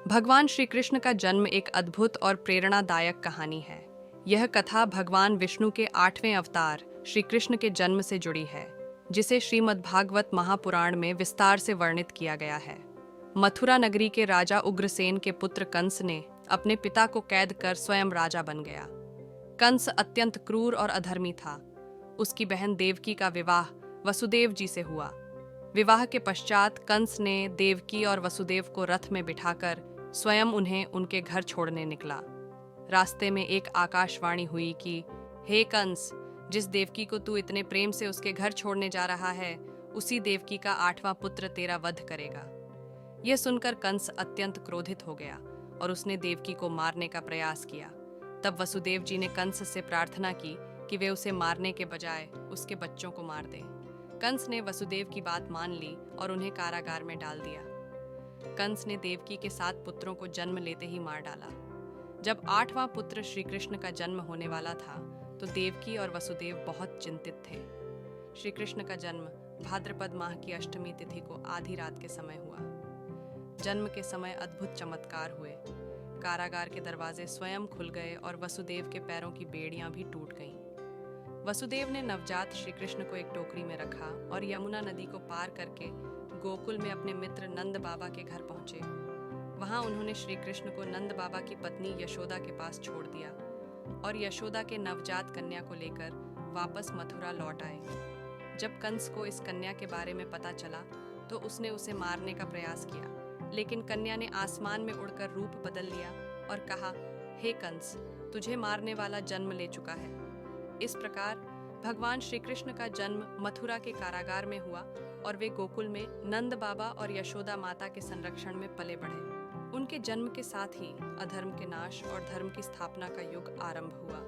भगवान श्री कृष्ण का जन्म एक अद्भुत और प्रेरणादायक कहानी है। यह कथा भगवान विष्णु के 8वें अवतार श्री कृष्ण के जन्म से जुड़ी है, जिसे श्रीमद् भागवत महापुराण में विस्तार से वर्णित किया गया है। मथुरा नगरी के राजा उग्रसेन के पुत्र कंस ने अपने पिता को कैद कर स्वयं राजा बन गया। कंस अत्यंत क्रूर और अधर्मी था। उसकी बहन देवकी का विवाह वसुदेव जी से हुआ। विवाह के पश्चात कंस ने देवकी और वसुदेव को रथ में बिठाकर स्वयं उन्हें उनके घर छोड़ने निकला। रास्ते में एक आकाशवाणी हुई कि हे कंस, जिस देवकी को तू इतने प्रेम से उसके घर छोड़ने जा रहा है, उसी देवकी का 8वां पुत्र तेरा वध करेगा। यह सुनकर कंस अत्यंत क्रोधित हो गया और उसने देवकी को मारने का प्रयास किया। तब वसुदेव जी ने कंस से प्रार्थना की कि वे उसे मारने के बजाय उसके बच्चों को मार दें। कंस ने वसुदेव की बात मान ली और उन्हें कारागार में डाल दिया। कंस ने देवकी के 7 पुत्रों को जन्म लेते ही मार डाला। जब 8वां पुत्र श्री कृष्ण का जन्म होने वाला था, तो देवकी और वसुदेव बहुत चिंतित थे। श्री कृष्ण का जन्म भाद्रपद माह की अष्टमी तिथि को आधी रात के समय हुआ। जन्म के समय अद्भुत चमत्कार हुए। कारागार के दरवाजे स्वयं खुल गए और वसुदेव के पैरों की बेड़ियां भी टूट गईं। वसुदेव ने नवजात श्री कृष्ण को एक टोकरी में रखा और यमुना नदी को पार करके गोकुल में अपने मित्र नंद बाबा के घर पहुंचे। वहां उन्होंने श्री कृष्ण को नंद बाबा की पत्नी यशोदा के पास छोड़ दिया और यशोदा के नवजात कन्या को लेकर वापस मथुरा लौट आए। जब कंस को इस कन्या के बारे में पता चला, तो उसने उसे मारने का प्रयास किया, लेकिन कन्या ने आसमान में उड़कर रूप बदल लिया और कहा, हे कंस, तुझे मारने वाला जन्म ले चुका है। इस प्रकार भगवान श्री कृष्ण का जन्म मथुरा के कारागार में हुआ और वे गोकुल में नंद बाबा और यशोदा माता के संरक्षण में पले बढ़े। उनके जन्म के साथ ही अधर्म के नाश और धर्म की स्थापना का युग आरंभ हुआ।